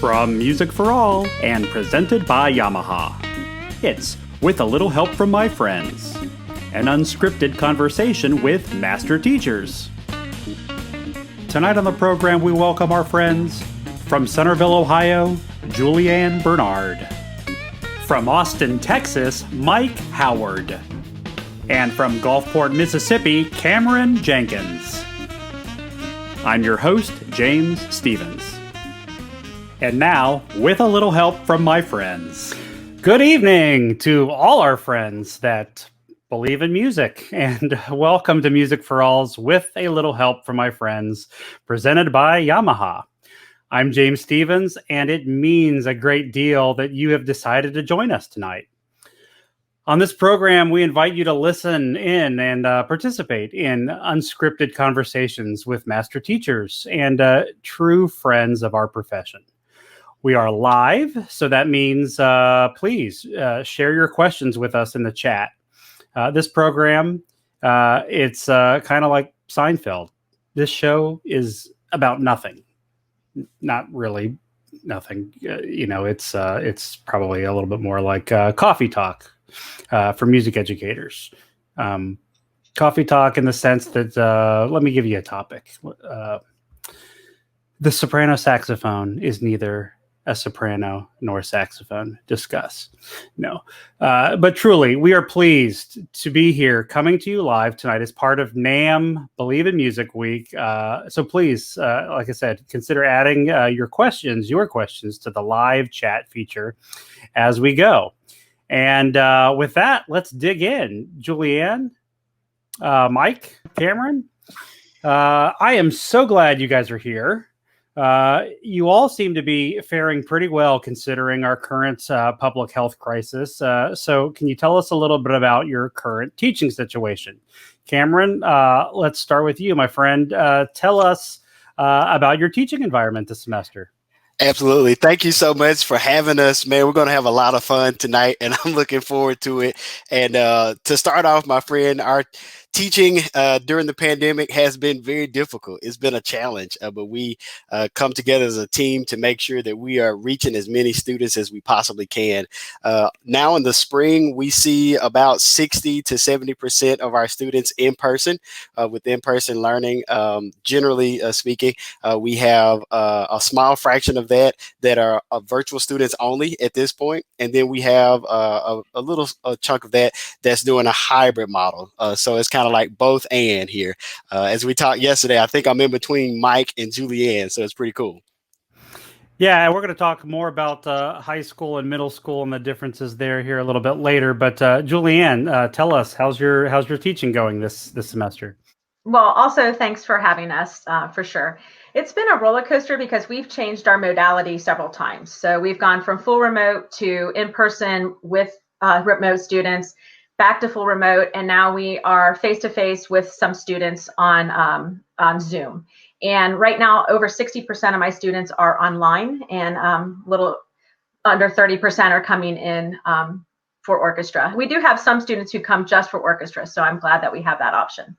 From Music for All and presented by Yamaha. It's With a Little Help from My Friends, an unscripted conversation with master teachers. Tonight on the program, we welcome our friends from Centerville, Ohio, JulieAnn Bernard. From Austin, Texas, Mike Howard. And from Gulfport, Mississippi, Cameron Jenkins. I'm your host, James Stevens. And now, with a little help from my friends. Good evening to all our friends that believe in music, and welcome to Music for All's With a Little Help from My Friends, presented by Yamaha. I'm James Stevens, and it means a great deal that you have decided to join us tonight. On this program, we invite you to listen in and participate in unscripted conversations with master teachers and true friends of our profession. We are live, so that means please share your questions with us in the chat. This program, it's kind of like Seinfeld. This show is about nothing. Not really nothing. It's probably a little bit more like coffee talk. For music educators. Coffee talk in the sense that, let me give you a topic. The soprano saxophone is neither a soprano nor a saxophone. Discuss. No. But truly, we are pleased to be here coming to you live tonight as part of NAMM Believe in Music Week. So please, like I said, consider adding your questions to the live chat feature as we go. And with that, let's dig in. JulieAnn, Mike, Cameron, I am so glad you guys are here. You all seem to be faring pretty well considering our current public health crisis. So can you tell us a little bit about your current teaching situation? Cameron, let's start with you, my friend. Tell us about your teaching environment this semester. Absolutely. Thank you so much for having us, man. We're going to have a lot of fun tonight, and I'm looking forward to it. And to start off, my friend, our teaching during the pandemic has been very difficult. It's been a challenge, but we come together as a team to make sure that we are reaching as many students as we possibly can. Now in the spring, we see about 60 to 70% of our students in person with in-person learning. Generally speaking, we have a small fraction of that are virtual students only at this point. And then we have a little chunk of that's doing a hybrid model. So it's kind of like both and here. As we talked yesterday, I think I'm in between Mike and JulieAnn, so it's pretty cool. Yeah, we're going to talk more about high school and middle school and the differences there here a little bit later. But JulieAnn, tell us, how's your teaching going this semester? Well, also thanks for having us, for sure. It's been a roller coaster because we've changed our modality several times. So we've gone from full remote to in-person with remote students, back to full remote, and now we are face-to-face with some students on Zoom. And right now, over 60% of my students are online, and little under 30% are coming in for orchestra. We do have some students who come just for orchestra, so I'm glad that we have that option.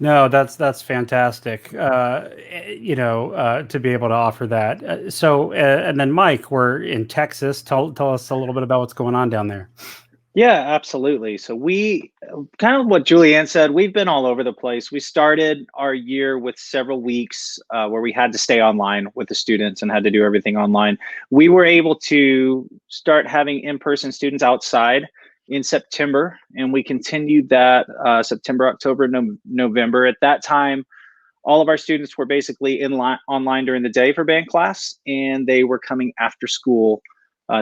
No, that's fantastic. To be able to offer that. So, and then Mike, we're in Texas. Tell us a little bit about what's going on down there. Yeah, absolutely. So we kind of what JulieAnn said, we've been all over the place. We started our year with several weeks where we had to stay online with the students and had to do everything online. We were able to start having in-person students outside in September, and we continued that September, October, November. At that time, all of our students were basically online during the day for band class, and they were coming after school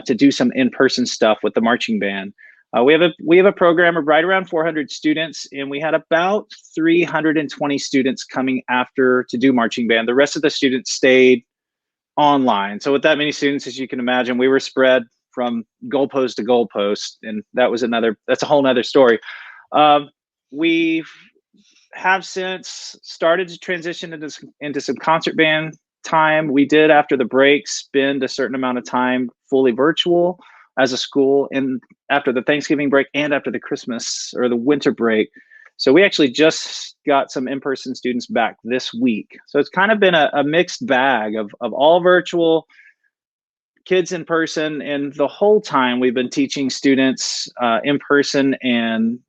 to do some in-person stuff with the marching band. We have a program of right around 400 students, and we had about 320 students coming after to do marching band. The rest of the students stayed online. So with that many students, as you can imagine, we were spread from goalpost to goalpost, and that's a whole nother story. We have since started to transition into some concert band time. We did, after the break, spend a certain amount of time fully virtual as a school, and after the Thanksgiving break and after the Christmas or the winter break. So we actually just got some in-person students back this week. So it's kind of been a mixed bag of all virtual, kids in person, and the whole time we've been teaching students in person and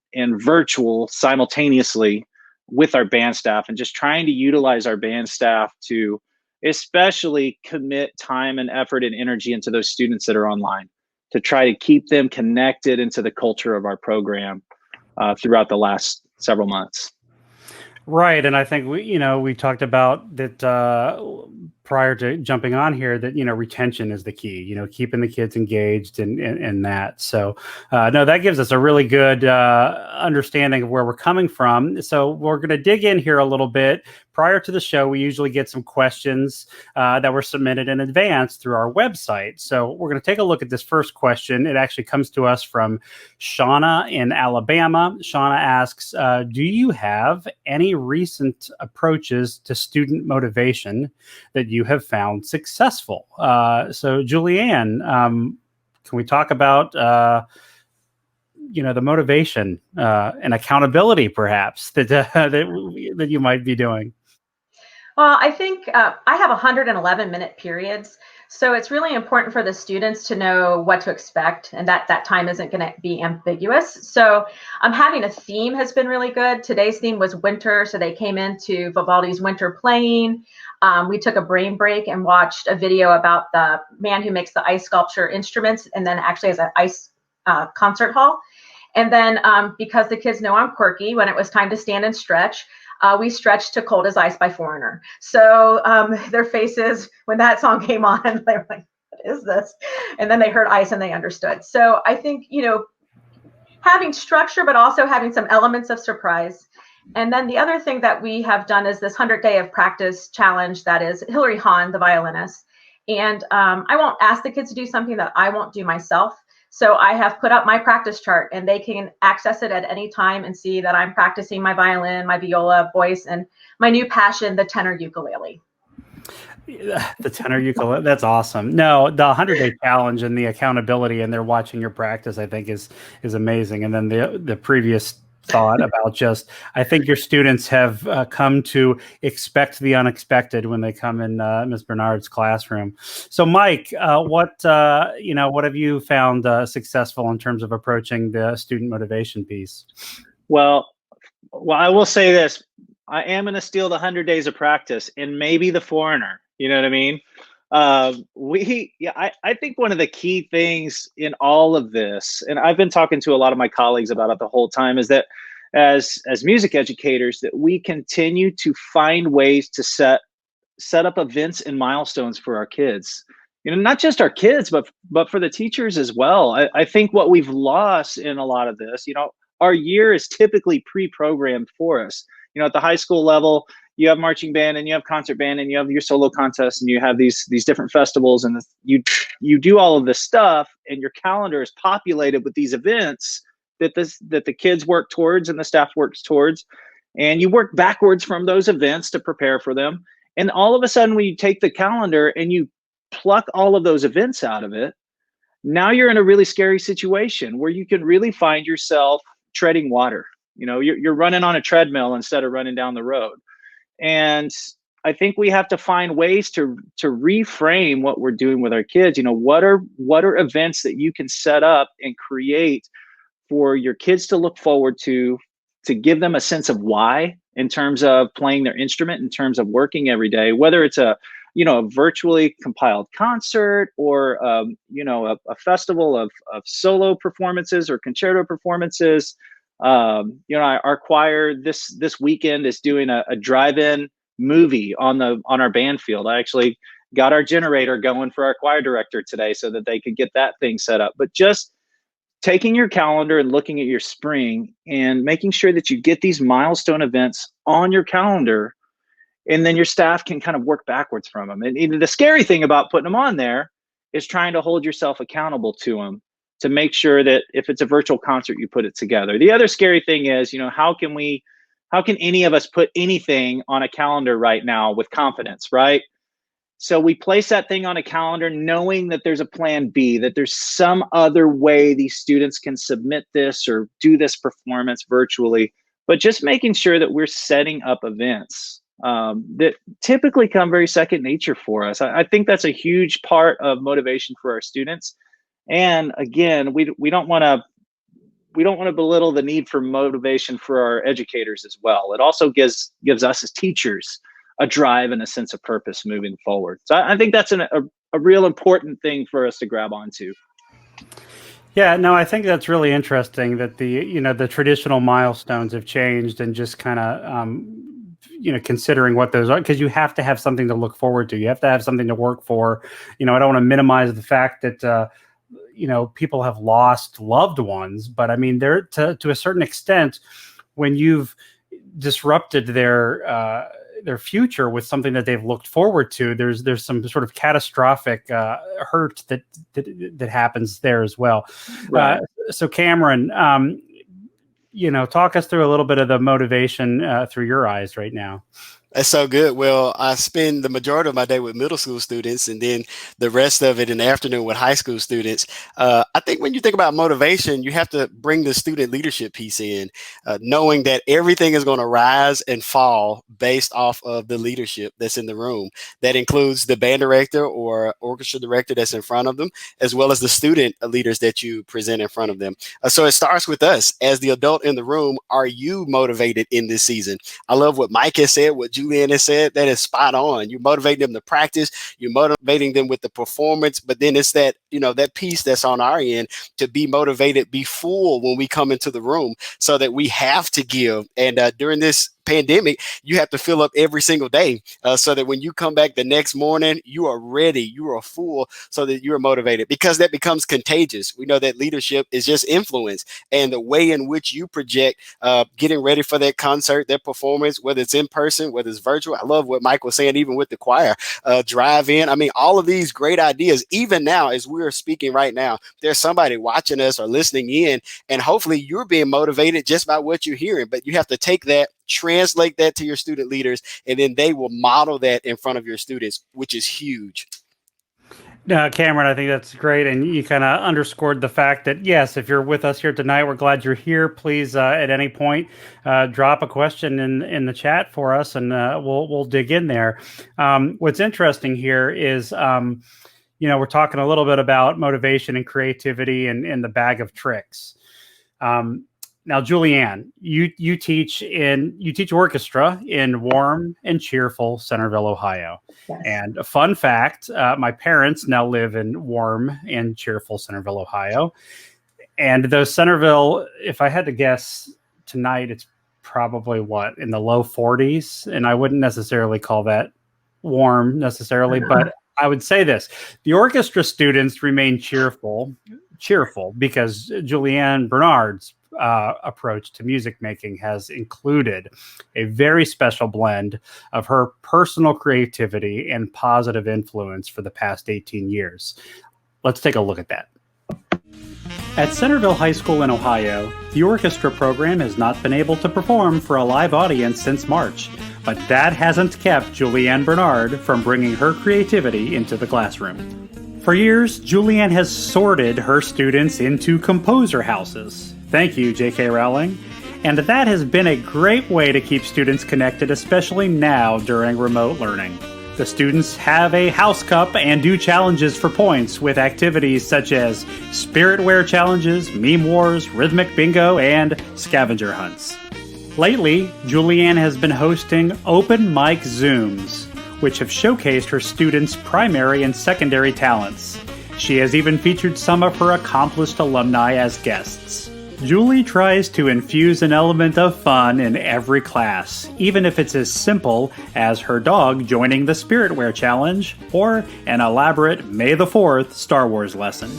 virtual simultaneously with our band staff, and just trying to utilize our band staff to especially commit time and effort and energy into those students that are online, to try to keep them connected into the culture of our program throughout the last several months. Right, and I think we talked about that prior to jumping on here, that retention is the key. Keeping the kids engaged and that. So no, that gives us a really good understanding of where we're coming from. So we're going to dig in here a little bit. Prior to the show, we usually get some questions that were submitted in advance through our website. So we're going to take a look at this first question. It actually comes to us from Shauna in Alabama. Shauna asks, do you have any recent approaches to student motivation that you have found successful? So JulieAnn, can we talk about the motivation and accountability perhaps that you might be doing? Well, I think I have 111-minute periods. So it's really important for the students to know what to expect, and that time isn't going to be ambiguous. So having a theme has been really good. Today's theme was winter, so they came into Vivaldi's Winter Playing. We took a brain break and watched a video about the man who makes the ice sculpture instruments, and then actually has an ice concert hall. And then because the kids know I'm quirky, when it was time to stand and stretch, we stretched to Cold as Ice by Foreigner. So their faces, when that song came on, they were like, what is this? And then they heard ice and they understood. So I think, having structure, but also having some elements of surprise. And then the other thing that we have done is this 100-day of practice challenge that is Hilary Hahn, the violinist. And I won't ask the kids to do something that I won't do myself. So I have put up my practice chart, and they can access it at any time and see that I'm practicing my violin, my viola, voice, and my new passion, the tenor ukulele. The tenor ukulele, that's awesome. No, the 100-day challenge and the accountability, and they're watching your practice, I think is amazing. And then the previous thought about just, I think your students have come to expect the unexpected when they come in Ms. Bernard's classroom. So Mike, what have you found successful in terms of approaching the student motivation piece? Well, I will say this. I am going to steal the 100 days of practice and maybe the Foreigner. You know what I mean? I think one of the key things in all of this, and I've been talking to a lot of my colleagues about it the whole time, is that as music educators, that we continue to find ways to set up events and milestones for our kids. Not just our kids, but for the teachers as well. I think what we've lost in a lot of this, our year is typically pre-programmed for us. At the high school level, you have marching band and you have concert band and you have your solo contest and you have these different festivals, and you do all of this stuff, and your calendar is populated with these events that the kids work towards and the staff works towards, and you work backwards from those events to prepare for them. And all of a sudden, when you take the calendar and you pluck all of those events out of it, now you're in a really scary situation where you can really find yourself treading water. You're running on a treadmill instead of running down the road. And I think we have to find ways to reframe what we're doing with our kids. What are events that you can set up and create for your kids to look forward to give them a sense of why, in terms of playing their instrument, in terms of working every day, whether it's a virtually compiled concert or a festival of solo performances or concerto performances. Our choir this weekend is doing a drive-in movie on our band field. I actually got our generator going for our choir director today so that they could get that thing set up. But just taking your calendar and looking at your spring and making sure that you get these milestone events on your calendar, and then your staff can kind of work backwards from them. And the scary thing about putting them on there is trying to hold yourself accountable to them, to make sure that if it's a virtual concert, you put it together. The other scary thing is, how can any of us put anything on a calendar right now with confidence, right? So we place that thing on a calendar knowing that there's a plan B, that there's some other way these students can submit this or do this performance virtually, but just making sure that we're setting up events that typically come very second nature for us. I think that's a huge part of motivation for our students. And again, we don't want to belittle the need for motivation for our educators as well. It also gives us as teachers a drive and a sense of purpose moving forward. So I think that's a real important thing for us to grab onto. Yeah, no, I think that's really interesting that the traditional milestones have changed, and just kind of considering what those are, because you have to have something to look forward to. You have to have something to work for. I don't want to minimize the fact that people have lost loved ones, but I mean, they're to a certain extent, when you've disrupted their future with something that they've looked forward to, there's some sort of catastrophic hurt that happens there as well. Right. So Cameron, talk us through a little bit of the motivation through your eyes right now. That's so good. Well, I spend the majority of my day with middle school students, and then the rest of it in the afternoon with high school students. I think when you think about motivation, you have to bring the student leadership piece in, knowing that everything is going to rise and fall based off of the leadership that's in the room. That includes the band director or orchestra director that's in front of them, as well as the student leaders that you present in front of them. So it starts with us as the adult in the room. Are you motivated in this season? I love what Mike has said, what JulieAnn has said. That is spot on. You're motivating them to practice. You're motivating them with the performance. But then it's that, that piece that's on our end to be motivated, be full when we come into the room, so that we have to give. And during this pandemic, you have to fill up every single day so that when you come back the next morning, you are ready, you are full, so that you're motivated, because that becomes contagious. We know that leadership is just influence, and the way in which you project getting ready for that concert, that performance, whether it's in person, whether it's virtual. I love what Mike was saying, even with the choir, drive in. I mean, all of these great ideas, even now, as we're speaking right now, there's somebody watching us or listening in, and hopefully you're being motivated just by what you're hearing. But you have to take that, translate that to your student leaders, and then they will model that in front of your students, which is huge. Cameron, I think that's great. And you kind of underscored the fact that, yes, if you're with us here tonight, we're glad you're here. Please, at any point, drop a question in the chat for us, and we'll dig in there. What's interesting here is, we're talking a little bit about motivation and creativity and the bag of tricks. Now, JulieAnn, you teach orchestra in warm and cheerful Centerville, Ohio. Yes. And a fun fact, my parents now live in warm and cheerful Centerville, Ohio. And those Centerville, if I had to guess tonight, it's probably in the low 40s. And I wouldn't necessarily call that warm necessarily, but I would say this: the orchestra students remain cheerful because JulieAnn Bernard's approach to music making has included a very special blend of her personal creativity and positive influence for the past 18 years. Let's take a look at that. At Centerville High School in Ohio, the orchestra program has not been able to perform for a live audience since March, but that hasn't kept JulieAnn Bernard from bringing her creativity into the classroom. For years, JulieAnn has sorted her students into composer houses. Thank you, J.K. Rowling. And that has been a great way to keep students connected, especially now during remote learning. The students have a house cup and do challenges for points with activities such as spiritware challenges, meme wars, rhythmic bingo, and scavenger hunts. Lately, JulieAnn has been hosting open mic Zooms, which have showcased her students' primary and secondary talents. She has even featured some of her accomplished alumni as guests. Julie tries to infuse an element of fun in every class, even if it's as simple as her dog joining the Spiritware Challenge or an elaborate May the 4th Star Wars lesson.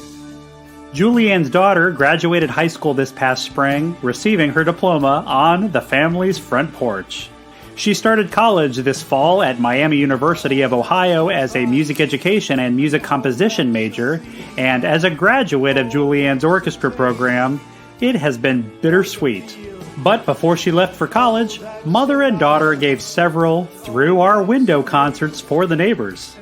JulieAnn's daughter graduated high school this past spring, receiving her diploma on the family's front porch. She started college this fall at Miami University of Ohio as a music education and music composition major, and as a graduate of JulieAnn's orchestra program, it has been bittersweet. But before she left for college, mother and daughter gave several through our window concerts for the neighbors.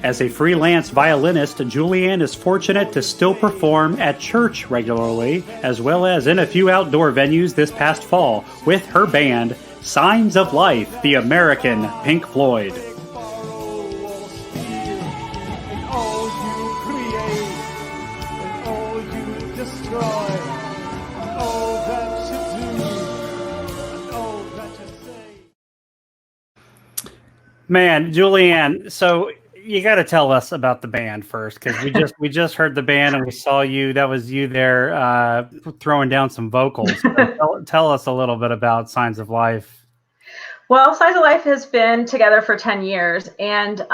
As a freelance violinist, JulieAnn is fortunate to still perform at church regularly, as well as in a few outdoor venues this past fall with her band, Signs of Life, the American Pink Floyd. Man, JulieAnn, so you got to tell us about the band first, because we just heard the band and we saw you. That was you there throwing down some vocals. So tell us a little bit about Signs of Life. Well, Signs of Life has been together for 10 years, and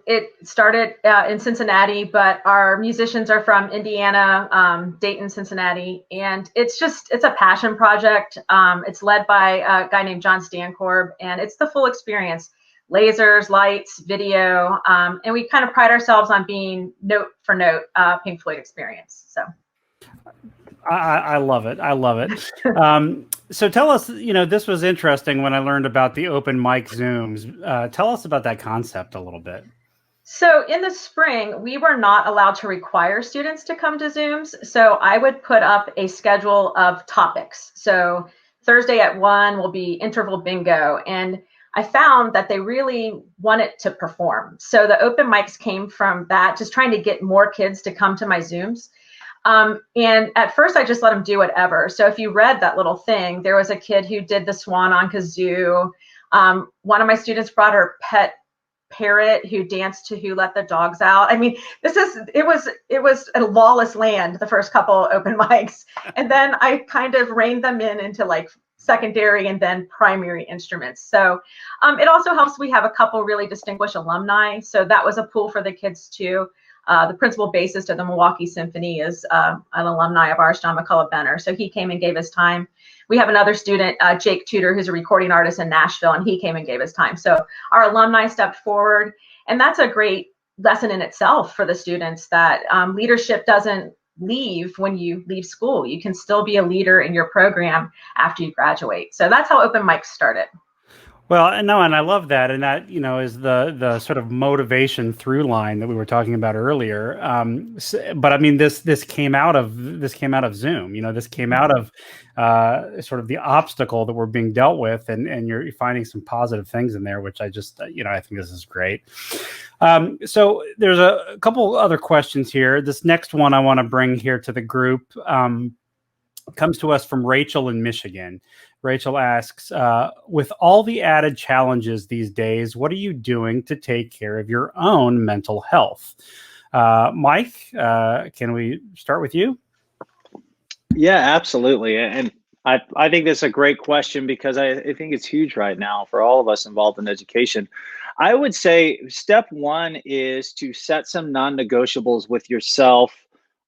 it started in Cincinnati, but our musicians are from Indiana, Dayton, Cincinnati, and it's a passion project. It's led by a guy named John Stancorb, and it's the full experience. Lasers, lights, video, and we kind of pride ourselves on being note for note Pink Floyd experience. So I love it. I love it. So tell us, this was interesting when I learned about the open mic Zooms. Tell us about that concept a little bit. So in the spring, we were not allowed to require students to come to Zooms. So I would put up a schedule of topics. So Thursday at 1 will be interval bingo, and I found that they really wanted to perform. So the open mics came from that, just trying to get more kids to come to my Zooms. And at first I just let them do whatever. So if you read that little thing, there was a kid who did the swan on kazoo. One of my students brought her pet parrot who danced to Who Let the Dogs Out. I mean, it was a lawless land, the first couple open mics. And then I kind of reined them into like secondary and then primary instruments. So it also helps. We have a couple really distinguished alumni. So that was a pool for the kids too. The principal bassist of the Milwaukee Symphony is an alumni of ours, John McCullough Benner. So he came and gave his time. We have another student, Jake Tudor, who's a recording artist in Nashville, and he came and gave his time. So our alumni stepped forward, and that's a great lesson in itself for the students, that leadership doesn't leave when you leave school. You can still be a leader in your program after you graduate. So that's how open mics started. Well, and I love that, and that is the sort of motivation through line that we were talking about earlier. But I mean, this came out of Zoom. This came out of sort of the obstacle that we're being dealt with, and you're finding some positive things in there, which I just I think this is great. So there's a couple other questions here. This next one I want to bring here to the group comes to us from Rachel in Michigan. Rachel asks, with all the added challenges these days, what are you doing to take care of your own mental health? Mike, can we start with you? Yeah, absolutely. And I think that's a great question, because I think it's huge right now for all of us involved in education. I would say step one is to set some non-negotiables with yourself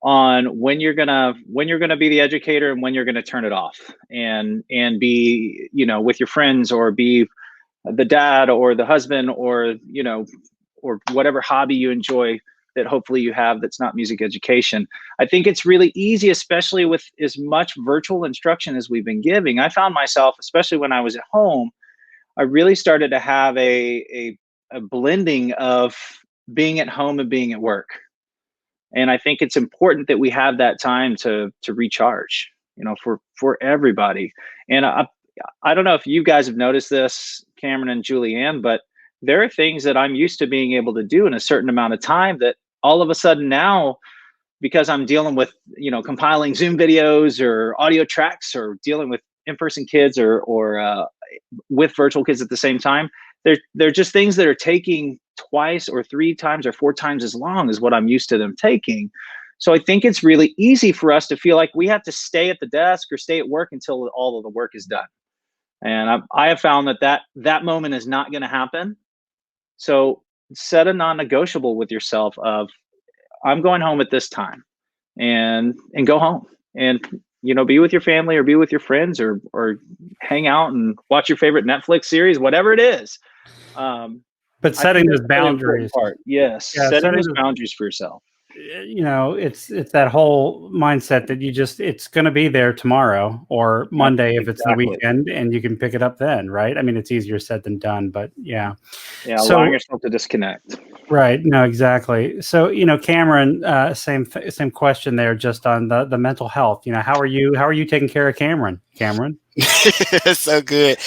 on when you're gonna be the educator and when you're gonna turn it off, and be with your friends, or be the dad or the husband, or or whatever hobby you enjoy that hopefully you have that's not music education. I think it's really easy, especially with as much virtual instruction as we've been giving. I found myself, especially when I was at home, I really started to have a blending of being at home and being at work. And I think it's important that we have that time to recharge, for everybody. And I don't know if you guys have noticed this, Cameron and JulieAnn, but there are things that I'm used to being able to do in a certain amount of time that all of a sudden now, because I'm dealing with, compiling Zoom videos or audio tracks, or dealing with in-person kids or with virtual kids at the same time, they're just things that are taking twice or three times or four times as long as what I'm used to them taking. So I think it's really easy for us to feel like we have to stay at the desk or stay at work until all of the work is done. And I have found that moment is not going to happen. So set a non-negotiable with yourself of, I'm going home at this time, and go home and, be with your family or be with your friends, or hang out and watch your favorite Netflix series, whatever it is. But setting those boundaries. Yes. Yeah, setting those boundaries for yourself. It's that whole mindset that it's going to be there tomorrow or Monday if it's the weekend, and you can pick it up then, right? I mean, it's easier said than done, but yeah. Yeah, allowing yourself to disconnect. Right. No, exactly. So, Cameron, same question there, just on the mental health. How are you taking care of Cameron? So good.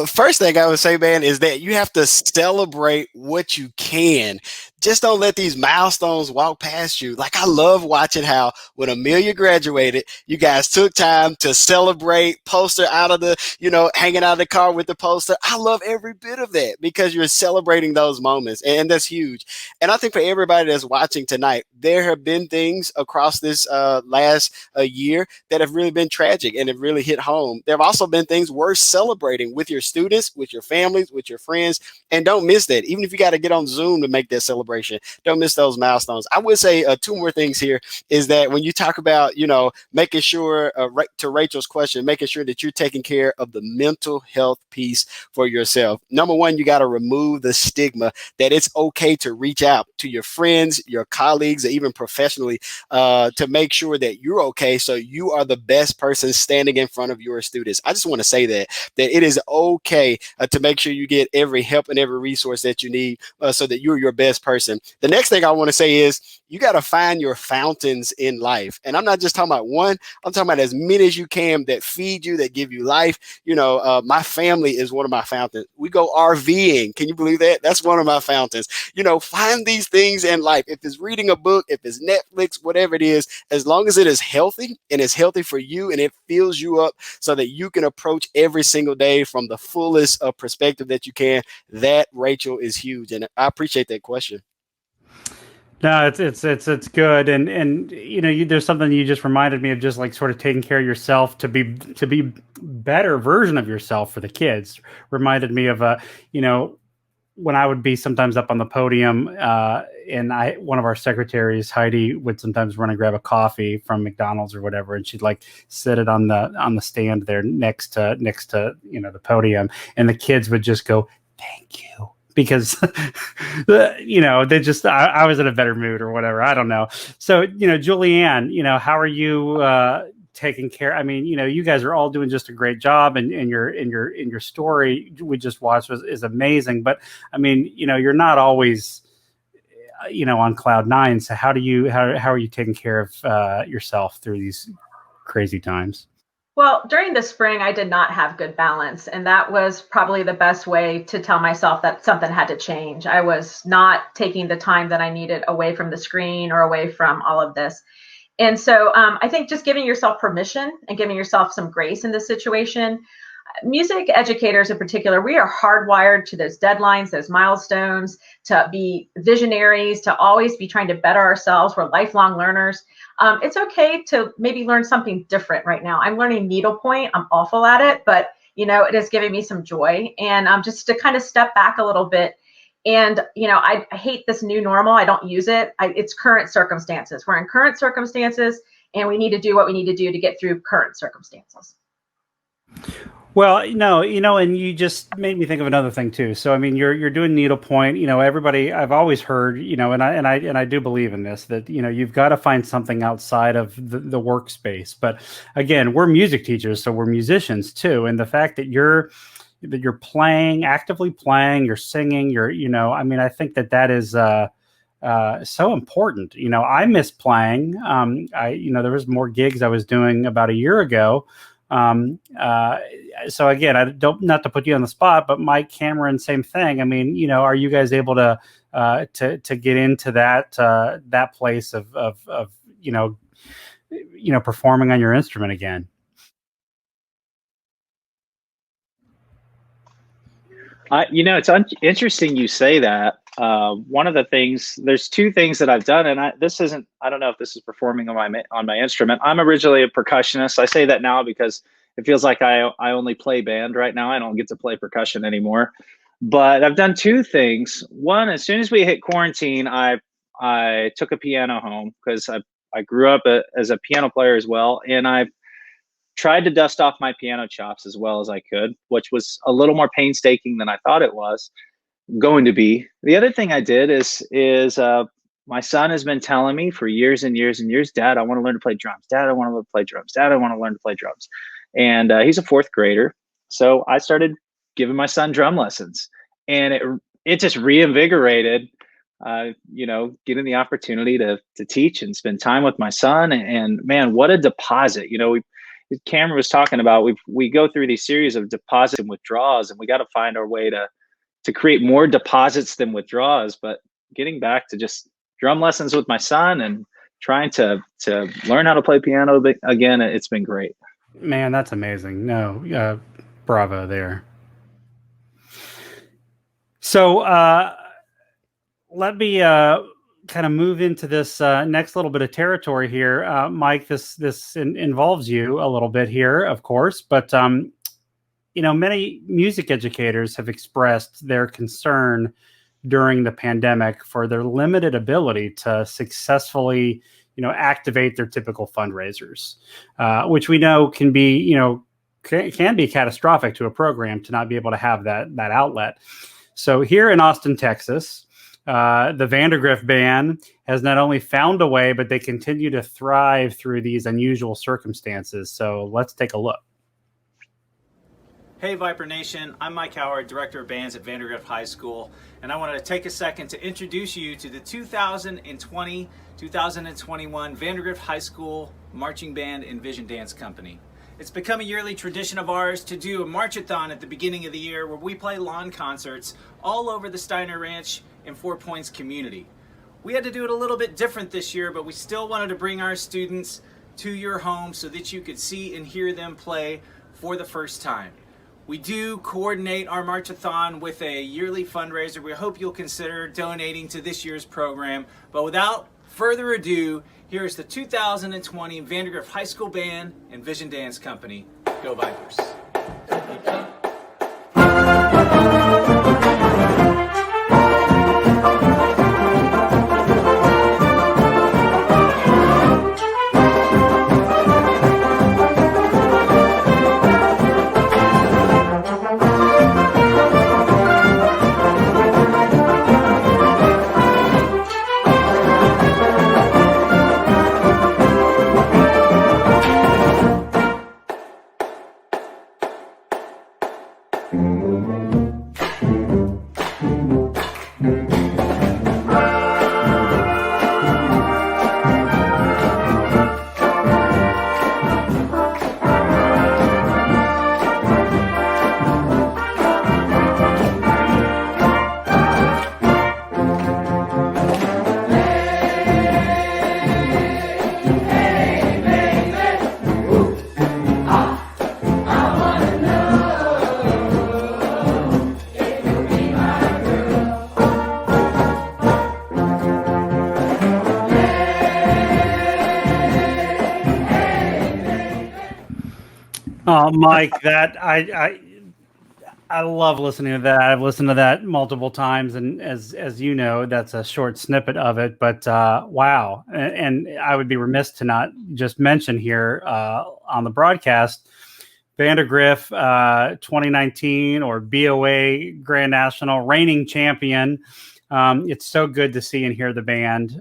First thing I would say, man, is that you have to celebrate what you can. Just don't let these milestones walk past you. Like, I love watching how when Amelia graduated, you guys took time to celebrate, poster out of the, hanging out of the car with the poster. I love every bit of that because you're celebrating those moments, and that's huge. And I think for everybody that's watching tonight, there have been things across this last year that have really been tragic and have really hit home. There have also been things worth celebrating with your students, with your families, with your friends, and don't miss that. Even if you got to get on Zoom to make that celebration, don't miss those milestones. I would say two more things here is that when you talk about, making sure, to Rachel's question, making sure that you're taking care of the mental health piece for yourself. Number one, you got to remove the stigma that it's okay to reach out to your friends, your colleagues, or even professionally to make sure that you're okay. So you are the best person standing in front of your students. I just want to say that it is okay to make sure you get every help and every resource that you need so that you're your best person. The next thing I want to say is you got to find your fountains in life. And I'm not just talking about one, I'm talking about as many as you can that feed you, that give you life. My family is one of my fountains. We go RVing. Can you believe that? That's one of my fountains. Find these things in life. If it's reading a book, if it's Netflix, whatever it is, as long as it is healthy and it's healthy for you and it fills you up so that you can approach every single day from the fullest perspective that you can, that, Rachel, is huge. And I appreciate that question. No, it's good, and there's something you just reminded me of, just like sort of taking care of yourself to be better version of yourself for the kids. Reminded me of when I would be sometimes up on the podium, and one of our secretaries, Heidi, would sometimes run and grab a coffee from McDonald's or whatever, and she'd like sit it on the stand there next to the podium, and the kids would just go, "Thank you." Because, they just, I was in a better mood or whatever. I don't know. So, JulieAnn, how are you taking care? I mean, you guys are all doing just a great job, and your story we just watched is amazing. But I mean, you're not always, on cloud nine. So how are you taking care of yourself through these crazy times? Well, during the spring, I did not have good balance. And that was probably the best way to tell myself that something had to change. I was not taking the time that I needed away from the screen or away from all of this. And so I think just giving yourself permission and giving yourself some grace in this situation. Music educators in particular, we are hardwired to those deadlines, those milestones, to be visionaries, to always be trying to better ourselves. We're lifelong learners. It's okay to maybe learn something different right now. I'm learning needlepoint. I'm awful at it, but it is giving me some joy. And just to kind of step back a little bit. And I hate this new normal. I don't use it. It's current circumstances. We're in current circumstances, and we need to do what we need to do to get through current circumstances. Well, no, and you just made me think of another thing too. So, I mean, you're doing needlepoint. Everybody, I've always heard, and I do believe in this, that you've got to find something outside of the workspace. But again, we're music teachers, so we're musicians too. And the fact that you're playing, actively playing, you're singing, I mean, I think that is so important. I miss playing. There was more gigs I was doing about a year ago. So again, I don't, not to put you on the spot, but Mike, Cameron, same thing. I mean, are you guys able to get into that place of performing on your instrument again? It's interesting you say that. One of the things, there's two things that I've done, and I don't know if this is performing on my instrument. I'm originally a percussionist. I say that now because it feels like I only play band right now. I don't get to play percussion anymore. But I've done two things. One, as soon as we hit quarantine, I took a piano home because I grew up as a piano player as well, and I've tried to dust off my piano chops as well as I could, which was a little more painstaking than I thought it was going to be. The other thing I did is my son has been telling me for years and years and years, "Dad, I want to learn to play drums. Dad, I want to learn to play drums. Dad, I want to learn to play drums." And he's a fourth grader. So I started giving my son drum lessons, and it just reinvigorated, getting the opportunity to teach and spend time with my son. And man, what a deposit, Cameron was talking about, we go through these series of deposits and withdrawals, and we got to find our way to create more deposits than withdrawals. But getting back to just drum lessons with my son and trying to learn how to play piano again, it's been great. Man, that's amazing. No, bravo there. So let me kind of move into this next little bit of territory here. Mike, this involves you a little bit here, of course, but many music educators have expressed their concern during the pandemic for their limited ability to successfully, activate their typical fundraisers, which we know can be, can be catastrophic to a program to not be able to have that outlet. So here in Austin, Texas, the Vandegrift band has not only found a way, but they continue to thrive through these unusual circumstances. So let's take a look. Hey Viper Nation, I'm Mike Howard, Director of Bands at Vandegrift High School, and I wanted to take a second to introduce you to the 2020-2021 Vandegrift High School Marching Band and Vision Dance Company. It's become a yearly tradition of ours to do a marchathon at the beginning of the year where we play lawn concerts all over the Steiner Ranch and Four Points community. We had to do it a little bit different this year, but we still wanted to bring our students to your home so that you could see and hear them play for the first time. We do coordinate our marchathon with a yearly fundraiser. We hope you'll consider donating to this year's program. But without further ado, here's the 2020 Vandegrift High School Band and Vision Dance Company. Go Vipers! Oh, Mike, that I love listening to that. I've listened to that multiple times, and as you know, that's a short snippet of it. But wow, and I would be remiss to not just mention here on the broadcast, Vandegrift 2019 or BOA Grand National reigning champion. It's so good to see and hear the band.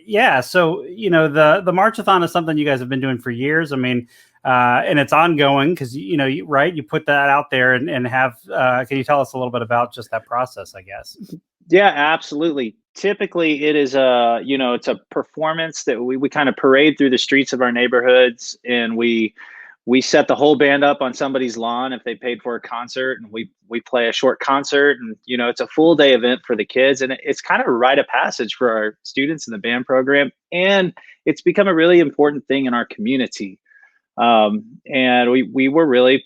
Yeah, so the marchathon is something you guys have been doing for years. I mean, and it's ongoing because you put that out there and have. Can you tell us a little bit about just that process? I guess. Yeah, absolutely. Typically, it is it's a performance that we kind of parade through the streets of our neighborhoods, and we set the whole band up on somebody's lawn if they paid for a concert, and we play a short concert, and it's a full day event for the kids, and it's kind of a rite of passage for our students in the band program, and it's become a really important thing in our community. And we were really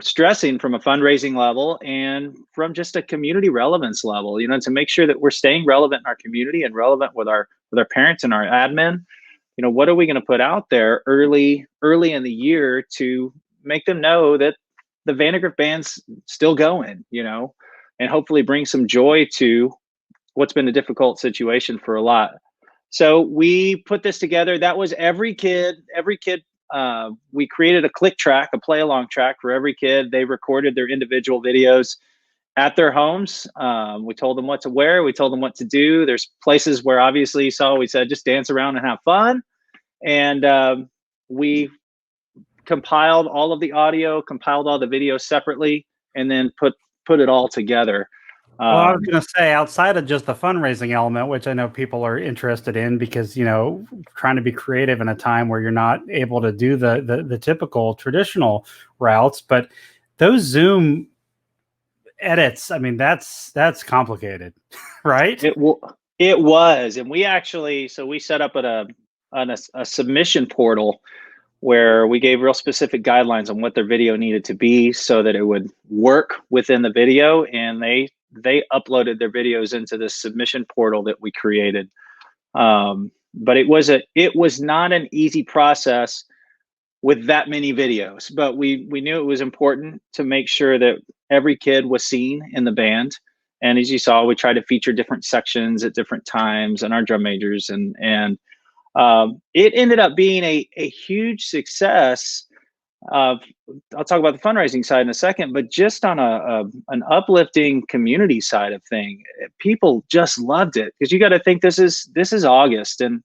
stressing from a fundraising level and from just a community relevance level, to make sure that we're staying relevant in our community and relevant with our parents and our admin. What are we going to put out there early in the year to make them know that the Vandegrift band's still going, and hopefully bring some joy to what's been a difficult situation for a lot. So we put this together. That was every kid. We created a click track, a play along track for every kid. They recorded their individual videos at their homes. We told them what to wear. We told them what to do. There's places where obviously we said, just dance around and have fun. And we compiled all of the audio, compiled all the videos separately, and then put it all together. Well, I was going to say, outside of just the fundraising element, which I know people are interested in because, trying to be creative in a time where you're not able to do the typical traditional routes, but those Zoom edits, I mean, that's complicated, right? It was, and we set up a submission portal where we gave real specific guidelines on what their video needed to be so that it would work within the video, and they uploaded their videos into this submission portal that we created. But it was not an easy process with that many videos, but we knew it was important to make sure that every kid was seen in the band. And as you saw, we tried to feature different sections at different times and our drum majors, and it ended up being a huge success. I'll talk about the fundraising side in a second, but just on an uplifting community side of thing, people just loved it, because you got to think this is August, and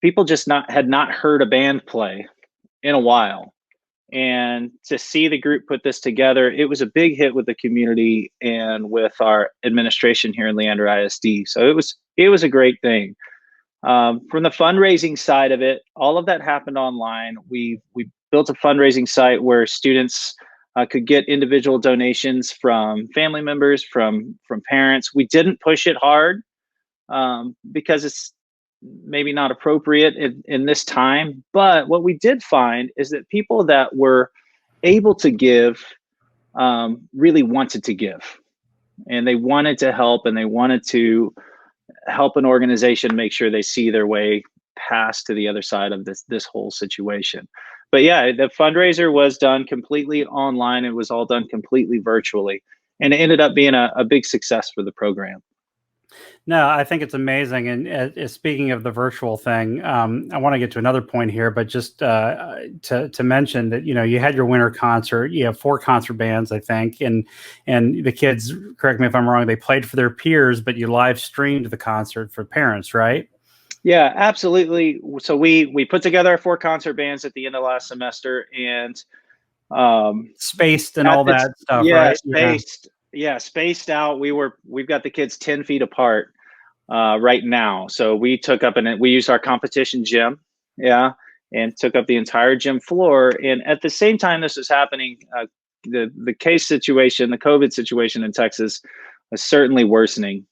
people just had not heard a band play in a while. And to see the group put this together, it was a big hit with the community and with our administration here in Leander ISD. So it was a great thing. From the fundraising side of it, all of that happened online. We built a fundraising site where students could get individual donations from family members, from parents. We didn't push it hard because it's maybe not appropriate in this time. But what we did find is that people that were able to give really wanted to give, and they wanted to help, and they wanted to help an organization make sure they see their way past to the other side of this whole situation. But yeah, the fundraiser was done completely online. It was all done completely virtually, and it ended up being a big success for the program. No, I think it's amazing. And speaking of the virtual thing, I want to get to another point here, but just to mention that, you had your winter concert. You have 4 concert bands, I think, and the kids, correct me if I'm wrong, they played for their peers, but you live streamed the concert for parents, right? Yeah, absolutely. So we put together our 4 concert bands at the end of last semester, and spaced and all that stuff, yeah, right? Spaced. Yeah, spaced out. We've got the kids 10 feet apart right now. So we took up we used our competition gym, and took up the entire gym floor. And at the same time this was happening, the case situation, the COVID situation in Texas was certainly worsening.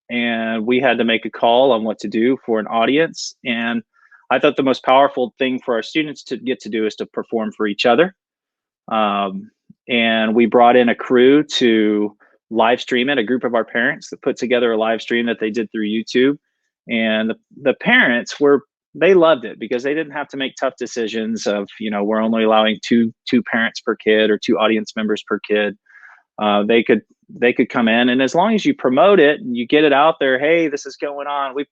And we had to make a call on what to do for an audience. And I thought the most powerful thing for our students to get to do is to perform for each other. And we brought in a crew to live stream it, a group of our parents that put together a live stream that they did through YouTube. And the parents they loved it, because they didn't have to make tough decisions of, we're only allowing two parents per kid or 2 audience members per kid. They could come in, and as long as you promote it and you get it out there, hey, this is going on. We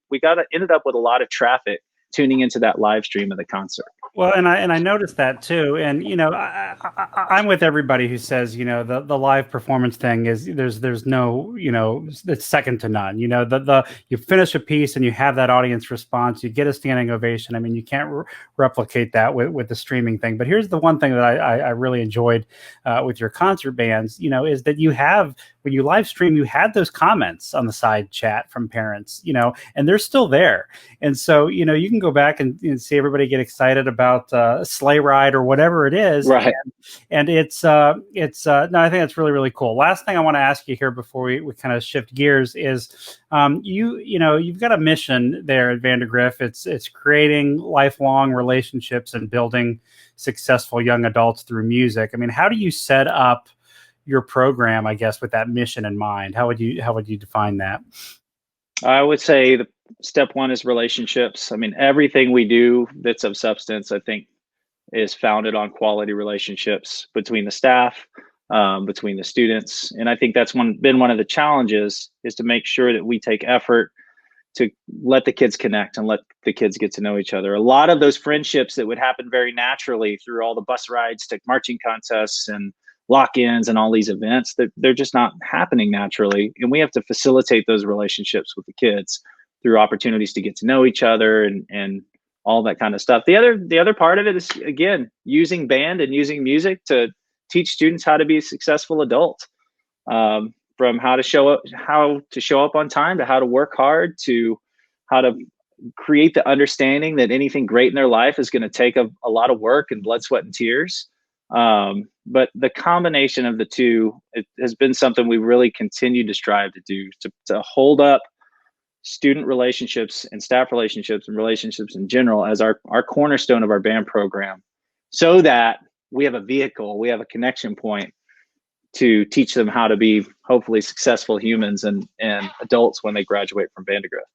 ended up with a lot of traffic tuning into that live stream of the concert. Well, and I noticed that too, and I'm with everybody who says the live performance thing is there's no it's second to none. You finish a piece and you have that audience response, you get a standing ovation. I mean, you can't replicate that with the streaming thing. But here's the one thing that I really enjoyed with your concert bands, is that you have, when you live stream, you had those comments on the side chat from parents, and they're still there. And so, you can go back and see everybody get excited about a sleigh ride or whatever it is. Right. And it's no, I think that's really, really cool. Last thing I want to ask you here before we kind of shift gears is, you've got a mission there at Vandegrift. It's creating lifelong relationships and building successful young adults through music. I mean, how do you set up your program, I guess, with that mission in mind? How would you define that? I would say the step 1 is relationships. I mean, everything we do that's of substance, I think, is founded on quality relationships between the staff, between the students. And I think that's been one of the challenges, is to make sure that we take effort to let the kids connect and let the kids get to know each other. A lot of those friendships that would happen very naturally through all the bus rides to marching contests and lock-ins and all these events, they're just not happening naturally. And we have to facilitate those relationships with the kids through opportunities to get to know each other and all that kind of stuff. The other part of it is, again, using band and using music to teach students how to be a successful adult. From from how to show up on time, to how to work hard, to how to create the understanding that anything great in their life is going to take a lot of work and blood, sweat, and tears. But the combination of the two, it has been something we really continue to strive to do, to hold up student relationships and staff relationships and relationships in general as our cornerstone of our band program, so that we have a vehicle, we have a connection point to teach them how to be hopefully successful humans and adults when they graduate from Vandegrift.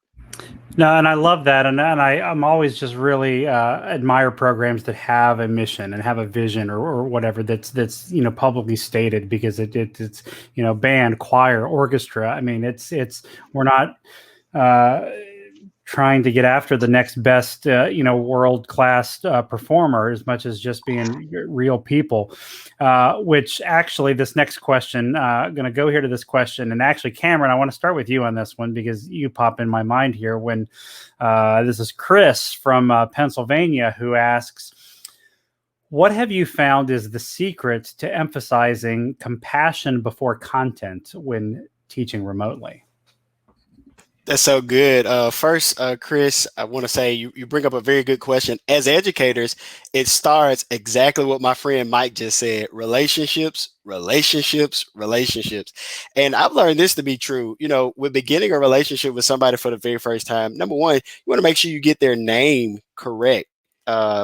No, and I love that, and I'm always just really admire programs that have a mission and have a vision or whatever that's publicly stated, because it's band, choir, orchestra. I mean, it's we're not trying to get after the next best world-class performer as much as just being real people, which actually this next question, going to go here to this question, and actually Cameron, I want to start with you on this one because you pop in my mind here when this is Chris from Pennsylvania who asks, what have you found is the secret to emphasizing compassion before content when teaching remotely? That's so good. First, Chris, I want to say you bring up a very good question. As educators, it starts exactly what my friend Mike just said: relationships, relationships, relationships. And I've learned this to be true. With beginning a relationship with somebody for the very first time, number one, you want to make sure you get their name correct.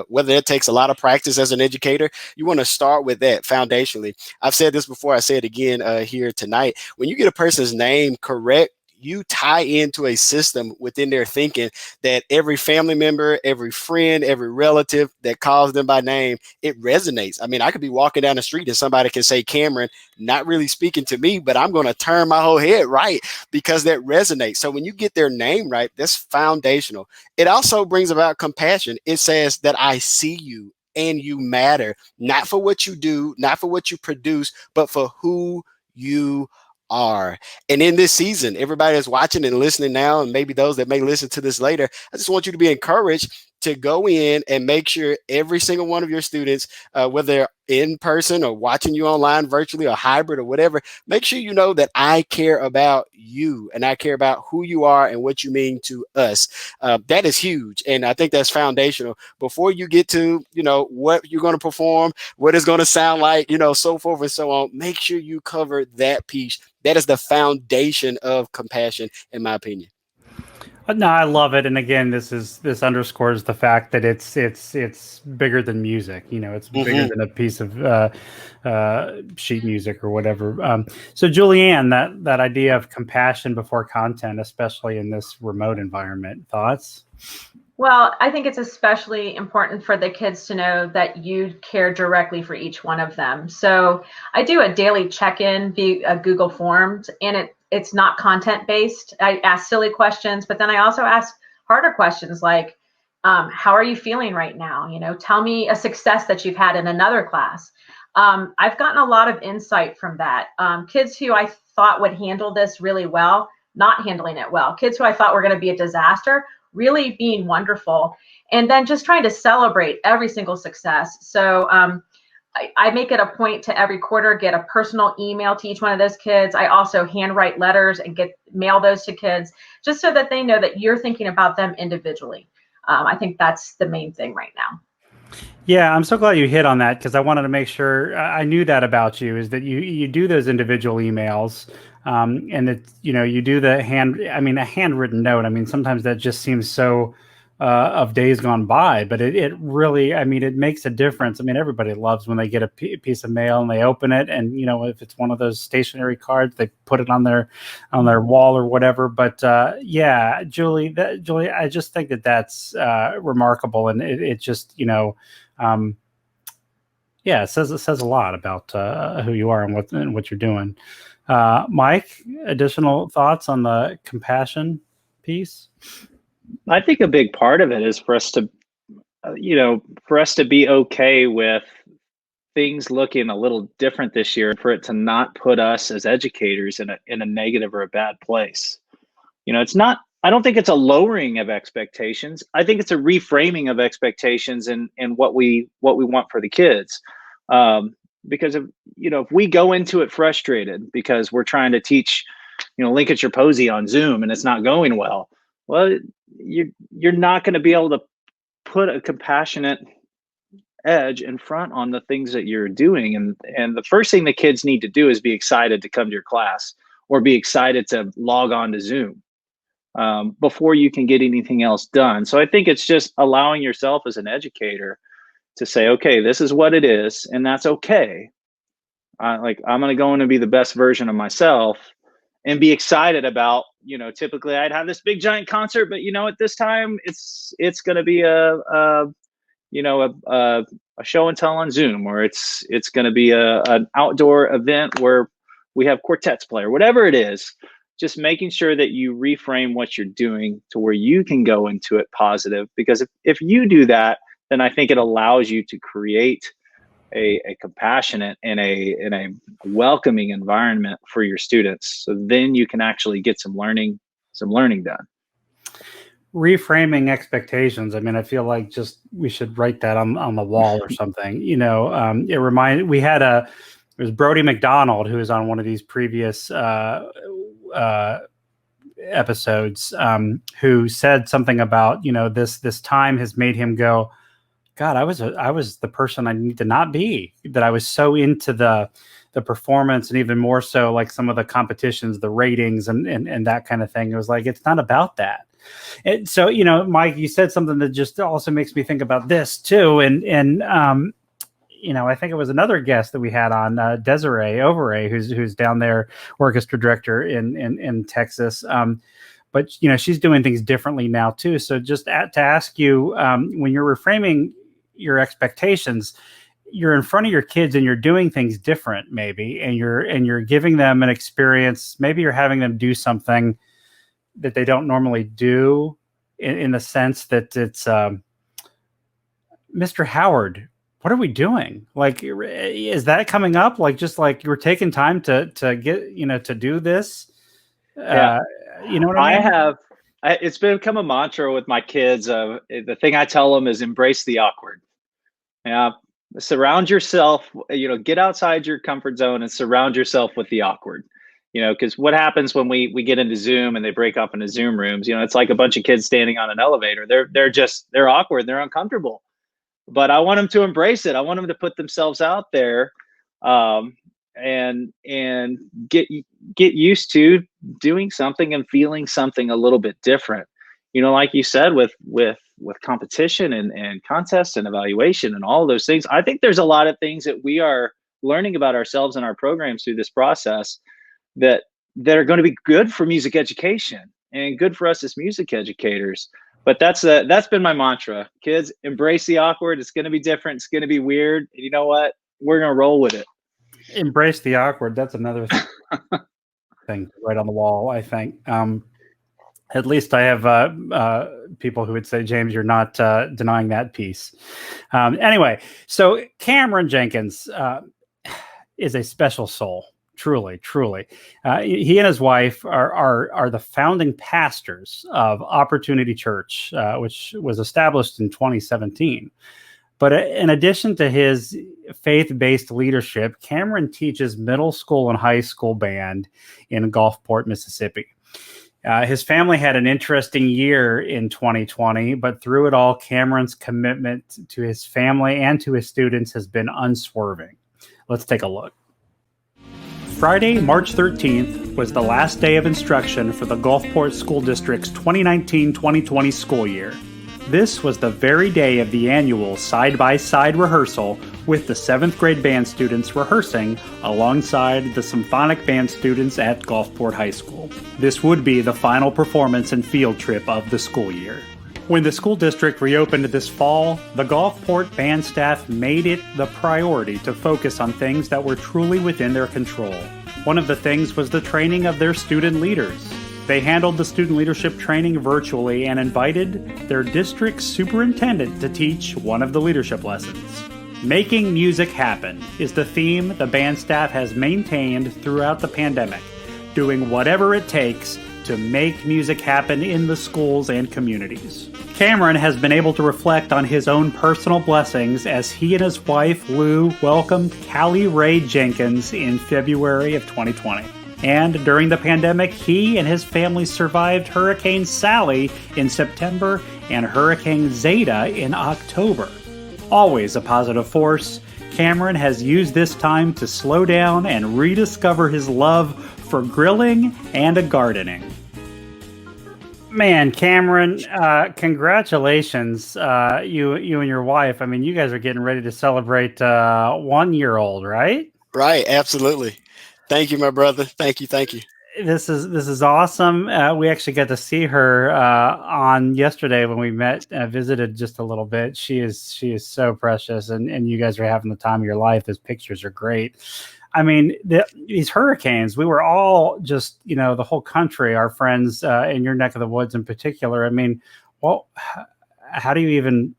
Whether it takes a lot of practice as an educator, you want to start with that foundationally. I've said this before, I say it again here tonight. When you get a person's name correct, you tie into a system within their thinking that every family member, every friend, every relative that calls them by name, it resonates. I mean, I could be walking down the street and somebody can say Cameron, not really speaking to me, but I'm going to turn my whole head right because that resonates. So when you get their name right, that's foundational. It also brings about compassion. It says that I see you and you matter, not for what you do, not for what you produce, but for who you are. And in this season, everybody that's watching and listening now, and maybe those that may listen to this later, I just want you to be encouraged to go in and make sure every single one of your students, whether they're in person or watching you online virtually or hybrid or whatever, make sure you know that I care about you and I care about who you are and what you mean to us. That is huge. And I think that's foundational. Before you get to, what you're going to perform, what it's going to sound like, so forth and so on, make sure you cover that piece. That is the foundation of compassion, in my opinion. No, I love it, and again, this underscores the fact that it's bigger than music. It's bigger than a piece of sheet music or whatever. So, JulieAnn, that idea of compassion before content, especially in this remote environment, thoughts? Well, I think it's especially important for the kids to know that you care directly for each one of them. So I do a daily check-in via Google Forms, and it's not content-based. I ask silly questions, but then I also ask harder questions like, how are you feeling right now? Tell me a success that you've had in another class. I've gotten a lot of insight from that. Kids who I thought would handle this really well, not handling it well. Kids who I thought were going to be a disaster, really being wonderful, and then just trying to celebrate every single success. So I make it a point to every quarter get a personal email to each one of those kids. I also handwrite letters and mail those to kids just so that they know that you're thinking about them individually. I think that's the main thing right now. Yeah, I'm so glad you hit on that because I wanted to make sure I knew that about you, is that you do those individual emails. And it's, you do a handwritten note. I mean, sometimes that just seems so of days gone by, but it really, it makes a difference. I mean, everybody loves when they get a piece of mail and they open it, and if it's one of those stationary cards, they put it on their wall or whatever. But yeah, Julie, I just think that's remarkable, and it just yeah, it says a lot about who you are and what you're doing. Mike, additional thoughts on the compassion piece? I think a big part of it is for us to, be okay with things looking a little different this year, for it to not put us as educators in a negative or a bad place. It's not, I don't think it's a lowering of expectations. I think it's a reframing of expectations and what we want for the kids. because if we go into it frustrated because we're trying to teach, linkage or posy on Zoom and it's not going well, you're not going to be able to put a compassionate edge in front on the things that you're doing. And the first thing the kids need to do is be excited to come to your class or be excited to log on to Zoom before you can get anything else done. So I think it's just allowing yourself as an educator to say, okay, this is what it is, and that's okay. I'm going to go in and be the best version of myself and be excited about, typically I'd have this big giant concert, but at this time it's going to be a show and tell on Zoom, or it's going to be an outdoor event where we have quartets play, or whatever it is. Just making sure that you reframe what you're doing to where you can go into it positive, because if you do that, then I think it allows you to create a compassionate and a welcoming environment for your students. So then you can actually get some learning done. Reframing expectations. I mean, I feel like we should write that on the wall or something. It reminded, it was Brody McDonald, who was on one of these previous episodes, who said something about, this time has made him go, God, I was the person I need to not be, that I was so into the performance, and even more so like some of the competitions, the ratings and that kind of thing. It was like, it's not about that. And so, Mike, you said something that just also makes me think about this too. And I think it was another guest that we had on, Desiree Overay, who's down there, orchestra director in Texas. But she's doing things differently now too. So just to ask you, when you're reframing your expectations, you're in front of your kids and you're doing things different, maybe, and you're giving them an experience. Maybe you're having them do something that they don't normally do, in the sense that it's, Mr. Howard, what are we doing? Like, is that coming up? Like, just like you're taking time to get, to do this. Yeah. You know what I mean? It's become a mantra with my kids. The thing I tell them is embrace the awkward. Yeah. Surround yourself, get outside your comfort zone and surround yourself with the awkward. Because what happens when we get into Zoom and they break up into Zoom rooms, it's like a bunch of kids standing on an elevator. They're awkward, they're uncomfortable. But I want them to embrace it. I want them to put themselves out there, and get used to doing something and feeling something a little bit different. Like you said, with competition and contest and evaluation and all of those things, I think there's a lot of things that we are learning about ourselves and our programs through this process that are going to be good for music education and good for us as music educators. But that's been my mantra. Kids, embrace the awkward. It's going to be different. It's going to be weird. And you know what? We're going to roll with it. Embrace the awkward. That's another thing right on the wall, I think. At least I have people who would say, James, you're not denying that piece. Anyway, so Cameron Jenkins is a special soul. Truly. He and his wife are the founding pastors of Opportunity Church, which was established in 2017. But in addition to his faith-based leadership, Cameron teaches middle school and high school band in Gulfport, Mississippi. His family had an interesting year in 2020, but through it all, Cameron's commitment to his family and to his students has been unswerving. Let's take a look. Friday, March 13th was the last day of instruction for the Gulfport School District's 2019-2020 school year. This was the very day of the annual side-by-side rehearsal, with the 7th grade band students rehearsing alongside the symphonic band students at Gulfport High School. This would be the final performance and field trip of the school year. When the school district reopened this fall, the Gulfport band staff made it the priority to focus on things that were truly within their control. One of the things was the training of their student leaders. They handled the student leadership training virtually and invited their district superintendent to teach one of the leadership lessons. Making music happen is the theme the band staff has maintained throughout the pandemic, doing whatever it takes to make music happen in the schools and communities. Cameron has been able to reflect on his own personal blessings as he and his wife, Lou, welcomed Callie Ray Jenkins in February of 2020. And during the pandemic, he and his family survived Hurricane Sally in September and Hurricane Zeta in October. Always a positive force, Cameron has used this time to slow down and rediscover his love for grilling and gardening. Man, Cameron, congratulations, you and your wife. I mean, you guys are getting ready to celebrate 1-year-old, right? Right, absolutely. Thank you, my brother. Thank you. This is awesome. We actually got to see her on yesterday when we met, visited just a little bit. She is so precious, and you guys are having the time of your life. Those pictures are great. I mean, these hurricanes, we were all just, the whole country, our friends in your neck of the woods in particular. I mean, well, how do you even,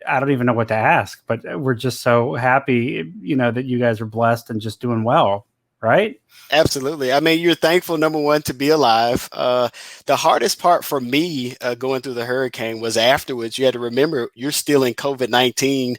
I don't even know what to ask, but we're just so happy, that you guys are blessed and just doing well, right? Absolutely. I mean, you're thankful, number one, to be alive. The hardest part for me going through the hurricane was afterwards. You had to remember you're still in COVID-19,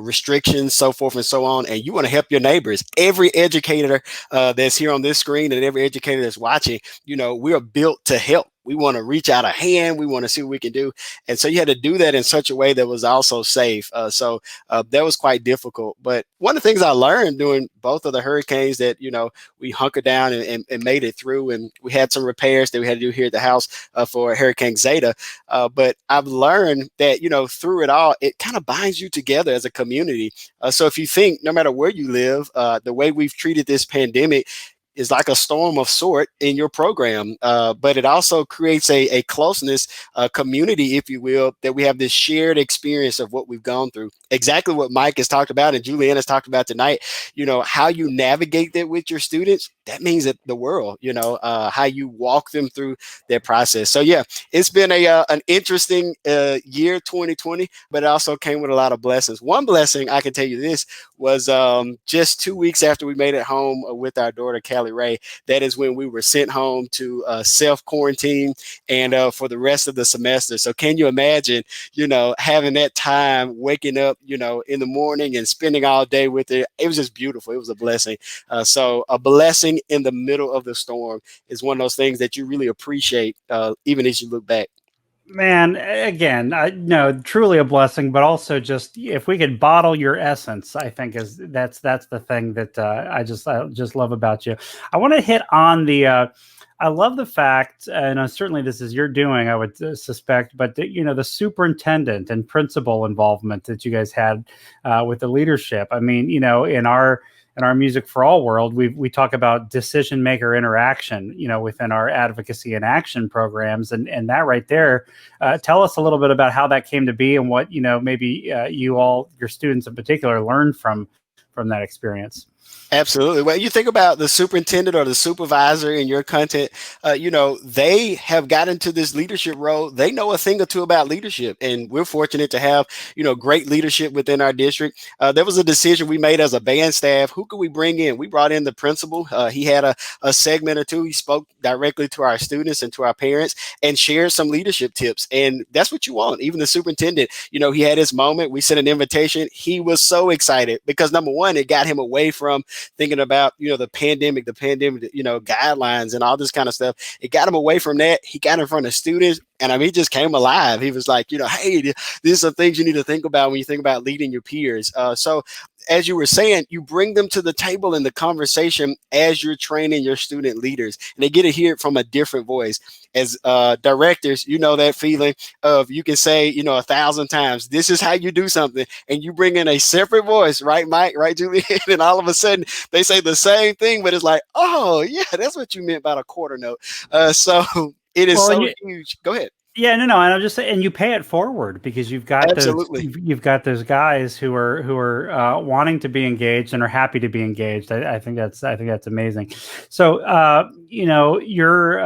restrictions, so forth and so on, and you want to help your neighbors. Every educator that's here on this screen and every educator that's watching, we are built to help. We want to reach out a hand. We want to see what we can do. And so you had to do that in such a way that was also safe. So that was quite difficult. But one of the things I learned during both of the hurricanes that, we hunkered down and made it through. And we had some repairs that we had to do here at the house for Hurricane Zeta. But I've learned that, through it all, it kind of binds you together as a community. So if you think no matter where you live, the way we've treated this pandemic is like a storm of sort in your program, but it also creates a closeness, community, if you will, that we have this shared experience of what we've gone through. Exactly what Mike has talked about and JulieAnn has talked about tonight. How you navigate that with your students, that means that the world. How you walk them through their process. So yeah, it's been an interesting year, 2020, but it also came with a lot of blessings. One blessing, I can tell you this, was just 2 weeks after we made it home with our daughter, Callie Ray. That is when we were sent home to self-quarantine and for the rest of the semester. So can you imagine, having that time, waking up, in the morning and spending all day with her? It was just beautiful. It was a blessing. So a blessing in the middle of the storm is one of those things that you really appreciate, even as you look back. Man, again, truly a blessing, but also just if we could bottle your essence, I think that's the thing that I just love about you. I want to hit on I love the fact, and certainly this is your doing, I would suspect, but the superintendent and principal involvement that you guys had with the leadership. I mean, in our Music for All world, we talk about decision maker interaction, within our advocacy and action programs, and that right there. Tell us a little bit about how that came to be and what maybe your students in particular, learned from that experience. Absolutely. Well, you think about the superintendent or the supervisor in your content, they have got into this leadership role. They know a thing or two about leadership, and we're fortunate to have, great leadership within our district. There was a decision we made as a band staff. Who could we bring in? We brought in the principal. He had a segment or two. He spoke directly to our students and to our parents and shared some leadership tips. And that's what you want. Even the superintendent, he had his moment. We sent an invitation. He was so excited because, number one, it got him away from thinking about, the pandemic, guidelines and all this kind of stuff. It got him away from that. He got in front of students, and he just came alive. He was like, hey, these are some things you need to think about when you think about leading your peers. So as you were saying, you bring them to the table in the conversation as you're training your student leaders, and they get to hear it from a different voice. As directors, that feeling of you can say, 1,000 times, this is how you do something, and you bring in a separate voice, right, Mike, right, Julie? And all of a sudden they say the same thing, but it's like, oh yeah, that's what you meant by a quarter note. So it is huge. Go ahead. Yeah, no, and I'm just saying, and you pay it forward because you've got those guys who are wanting to be engaged and are happy to be engaged. I think that's amazing. So you're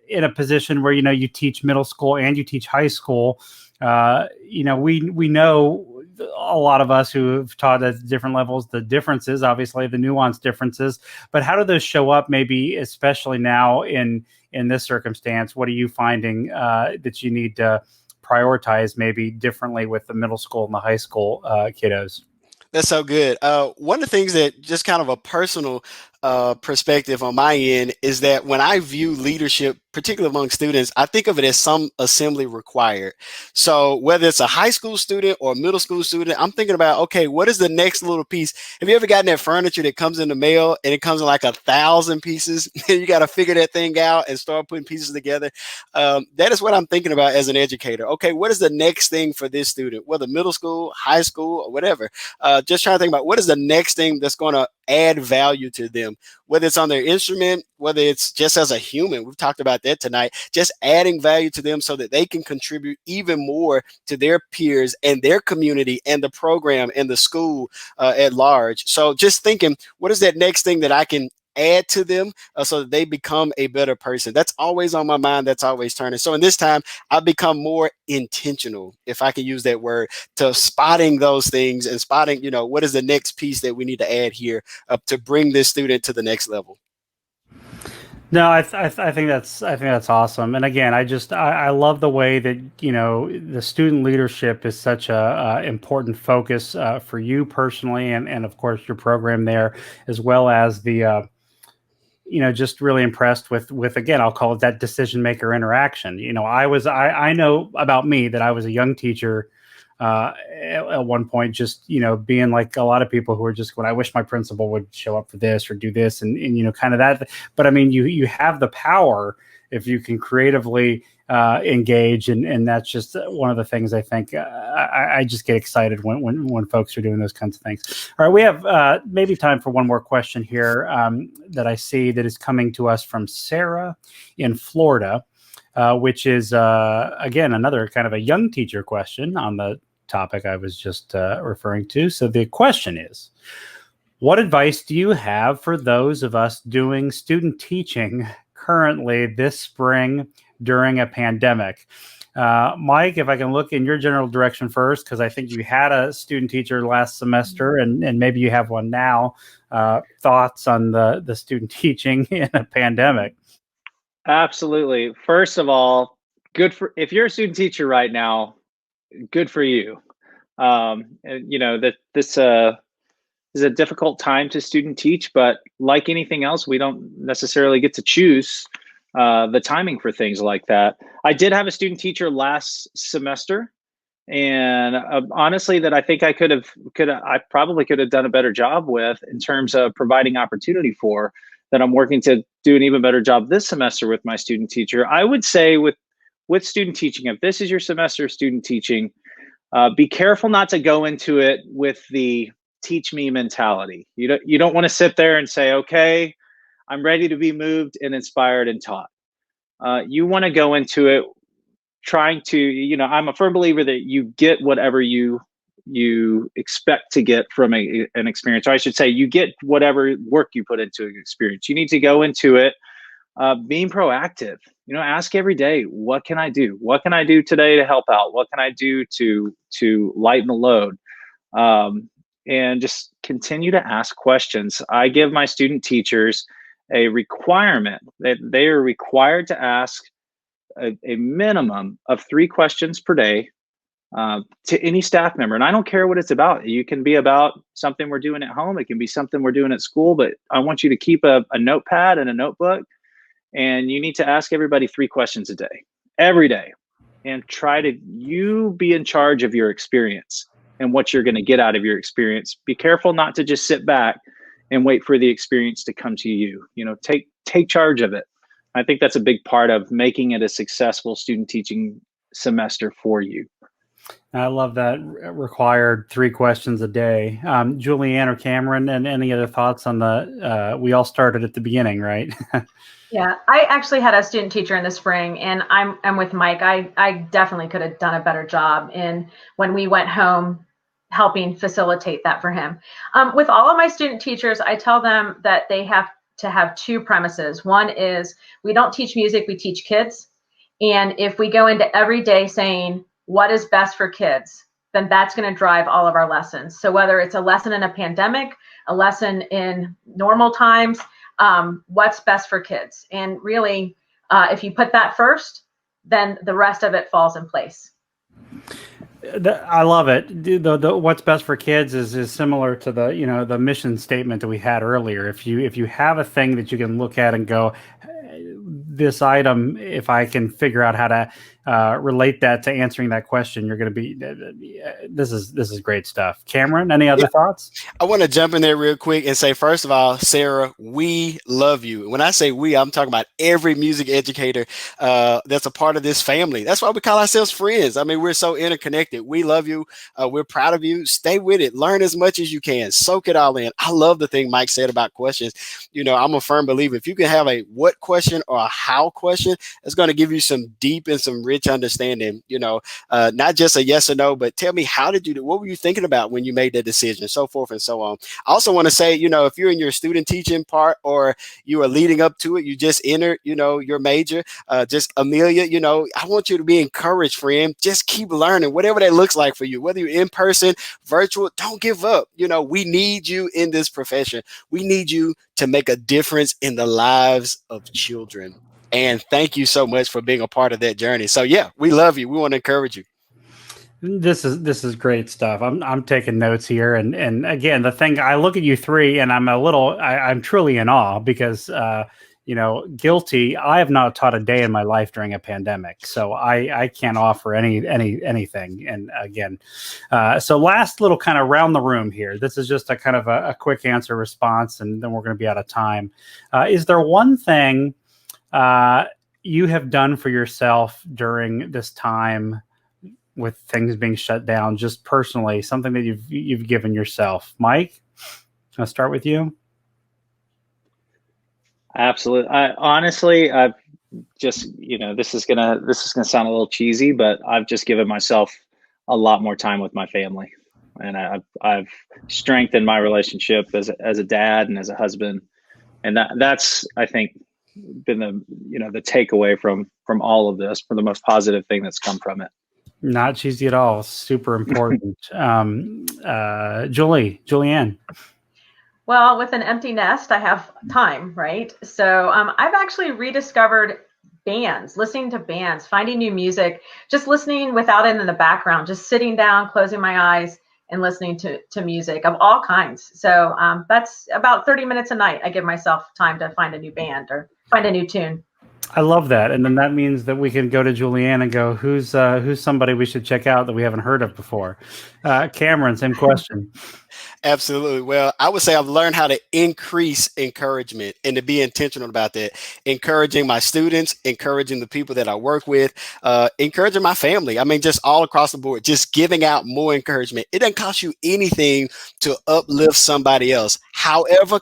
in a position where you teach middle school and you teach high school. We know a lot of us who have taught at different levels, the differences, obviously the nuanced differences, but how do those show up maybe, especially now in this circumstance? What are you finding that you need to prioritize maybe differently with the middle school and the high school kiddos? That's so good. One of the things that just kind of a personal perspective on my end is that when I view leadership, particularly among students, I think of it as some assembly required. So whether it's a high school student or a middle school student, I'm thinking about, okay, what is the next little piece? Have you ever gotten that furniture that comes in the mail and it comes in like 1,000 pieces and you got to figure that thing out and start putting pieces together? That is what I'm thinking about as an educator. Okay, what is the next thing for this student, whether middle school, high school, or whatever? Just trying to think about what is the next thing that's going to add value to them, whether it's on their instrument, whether it's just as a human. We've talked about that tonight, just adding value to them so that they can contribute even more to their peers and their community and the program and the school at large. So just thinking, what is that next thing that I can add to them so that they become a better person? That's always on my mind. That's always turning. So in this time, I've become more intentional, if I can use that word, to spotting those things and spotting, what is the next piece that we need to add here to bring this student to the next level. No, I think that's awesome. And again, I love the way that the student leadership is such a important focus for you personally, and of course your program there, as well as the just really impressed with again, I'll call it that decision maker interaction. I know about me that I was a young teacher at one point, just being like a lot of people who are just, when I wish my principal would show up for this or do this, and kind of that. But I mean, you have the power if you can creatively engage, and that's just one of the things I think I just get excited when folks are doing those kinds of things. All right, we have maybe time for one more question here that I see that is coming to us from Sarah in Florida, which is again another kind of a young teacher question on the topic I was just referring to. So the question is, what advice do you have for those of us doing student teaching currently this spring during a pandemic? Mike, if I can look in your general direction first, because I think you had a student teacher last semester and maybe you have one now. Thoughts on the student teaching in a pandemic? Absolutely. First of all, if you're a student teacher right now, good for you. That this is a difficult time to student teach, but like anything else, we don't necessarily get to choose the timing for things like that. I did have a student teacher last semester, and honestly, that I think I probably could have done a better job with in terms of providing opportunity for, that I'm working to do an even better job this semester with my student teacher. I would say with student teaching, if this is your semester of student teaching, be careful not to go into it with the teach me mentality. You don't want to sit there and say, okay, I'm ready to be moved and inspired and taught. You want to go into it trying to, I'm a firm believer that you get whatever you expect to get from an experience. Or I should say, you get whatever work you put into an experience. You need to go into it being proactive. Ask every day, what can I do? What can I do today to help out? What can I do to lighten the load? And just continue to ask questions. I give my student teachers a requirement that they are required to ask a minimum of 3 questions per day to any staff member. And I don't care what it's about. You can be about something we're doing at home. It can be something we're doing at school, but I want you to keep a notepad and a notebook, and you need to ask everybody 3 questions a day, every day, and try to be in charge of your experience and what you're going to get out of your experience. Be careful not to just sit back and wait for the experience to come to you. Take charge of it. I think that's a big part of making it a successful student teaching semester for you. I love that required 3 questions a day. JulieAnn or Cameron, and any other thoughts on we all started at the beginning, right? Yeah, I actually had a student teacher in the spring, and I'm with Mike. I definitely could have done a better job when we went home, helping facilitate that for him. With all of my student teachers, I tell them that they have to have 2 premises. One is, we don't teach music, we teach kids. And if we go into every day saying what is best for kids, then that's going to drive all of our lessons. So whether it's a lesson in a pandemic, a lesson in normal times, what's best for kids? And really, if you put that first, then the rest of it falls in place. I love it. The what's best for kids is similar to the mission statement that we had earlier. If you have a thing that you can look at and go, this item, if I can figure out how to relate that to answering that question, you're going to be. This is great stuff. Cameron, any other thoughts? I want to jump in there real quick and say, first of all, Sarah, we love you. When I say we, I'm talking about every music educator that's a part of this family. That's why we call ourselves friends. I mean, we're so interconnected. We love you. We're proud of you. Stay with it. Learn as much as you can. Soak it all in. I love the thing Mike said about questions. I'm a firm believer. If you can have a what question or a how question, it's going to give you some deep and some rich understanding, not just a yes or no, but tell me, how did you do? What were you thinking about when you made that decision? So forth and so on. I also want to say, if you're in your student teaching part or you are leading up to it, you just entered, your major, just Amelia, I want you to be encouraged, friend. Just keep learning, whatever that looks like for you, whether you're in person, virtual, don't give up. We need you in this profession. We need you to make a difference in the lives of children. And thank you so much for being a part of that journey. So yeah, we love you. We want to encourage you. This is great stuff. I'm taking notes here, and again, the thing, I look at you three, and I'm truly in awe because guilty. I have not taught a day in my life during a pandemic, so I can't offer anything. And again, so last little kind of round the room here. This is just a kind of a quick answer response, and then we're going to be out of time. Is there one thing you have done for yourself during this time, with things being shut down, just personally, something that you've given yourself? Mike, I'll start with you. Absolutely. I've just, this is gonna sound a little cheesy, but I've just given myself a lot more time with my family, and I've strengthened my relationship as a dad and as a husband, and that's, I think, been the takeaway from all of this, for the most positive thing that's come from it. Not cheesy at all. Super important. JulieAnn. Well, with an empty nest, I have time, right? So I've actually rediscovered bands, listening to bands, finding new music, just listening without it in the background, just sitting down, closing my eyes, and listening to music of all kinds. So that's about 30 minutes a night. I give myself time to find a new band or find a new tune. I love that. And then that means that we can go to JulieAnn and go, who's somebody we should check out that we haven't heard of before? Cameron, same question. Absolutely. Well, I would say I've learned how to increase encouragement and to be intentional about that. Encouraging my students, encouraging the people that I work with, encouraging my family. I mean, just all across the board, just giving out more encouragement. It doesn't cost you anything to uplift somebody else. However,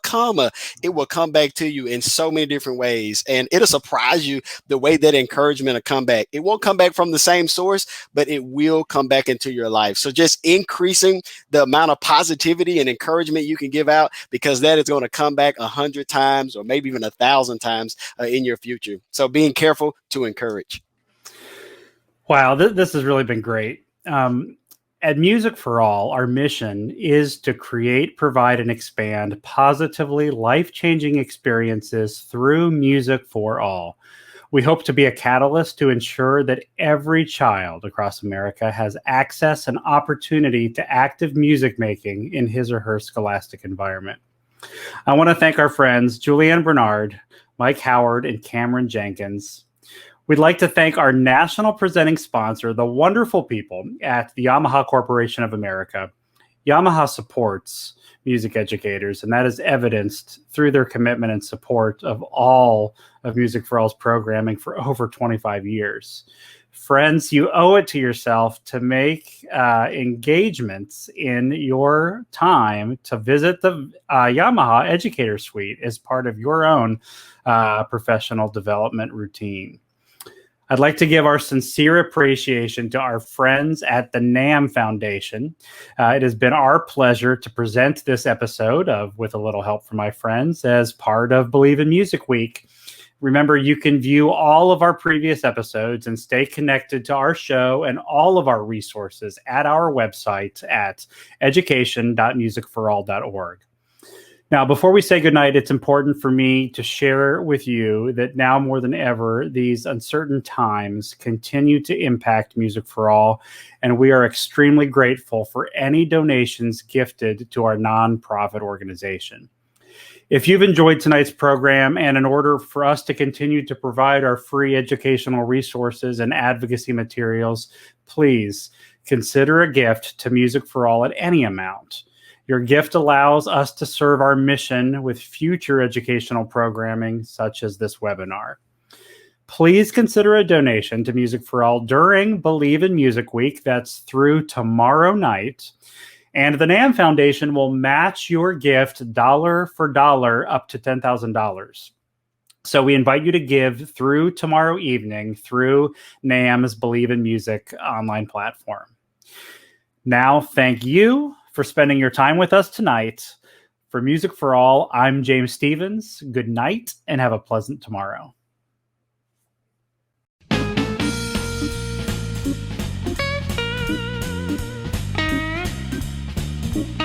it will come back to you in so many different ways. And it'll surprise you the way that encouragement will come back. It won't come back from the same source, but it will come back into your life. So just increasing the amount of positivity and encouragement you can give out, because that is going to come back 100 times or maybe even 1,000 times in your future. So being careful to encourage. Wow, this has really been great. At Music for All, our mission is to create, provide, and expand positively life-changing experiences through music for all. We hope to be a catalyst to ensure that every child across America has access and opportunity to active music making in his or her scholastic environment. I want to thank our friends JulieAnn Bernard, Mike Howard, and Cameron Jenkins. We'd like to thank our national presenting sponsor, the wonderful people at the Yamaha Corporation of America. Yamaha supports music educators, and that is evidenced through their commitment and support of all of Music for All's programming for over 25 years. Friends, you owe it to yourself to make engagements in your time to visit the Yamaha Educator Suite as part of your own professional development routine. I'd like to give our sincere appreciation to our friends at the NAMM Foundation. It has been our pleasure to present this episode of With a Little Help from My Friends as part of Believe in Music Week. Remember, you can view all of our previous episodes and stay connected to our show and all of our resources at our website at education.musicforall.org. Now, before we say goodnight, it's important for me to share with you that now more than ever, these uncertain times continue to impact Music for All, and we are extremely grateful for any donations gifted to our nonprofit organization. If you've enjoyed tonight's program, and in order for us to continue to provide our free educational resources and advocacy materials, please consider a gift to Music for All at any amount. Your gift allows us to serve our mission with future educational programming, such as this webinar. Please consider a donation to Music for All during Believe in Music Week. That's through tomorrow night. And the NAMM Foundation will match your gift dollar for dollar up to $10,000. So we invite you to give through tomorrow evening through NAMM's Believe in Music online platform. Now, thank you for spending your time with us tonight. For Music for All, I'm James Stevens. Good night and have a pleasant tomorrow. Thank you.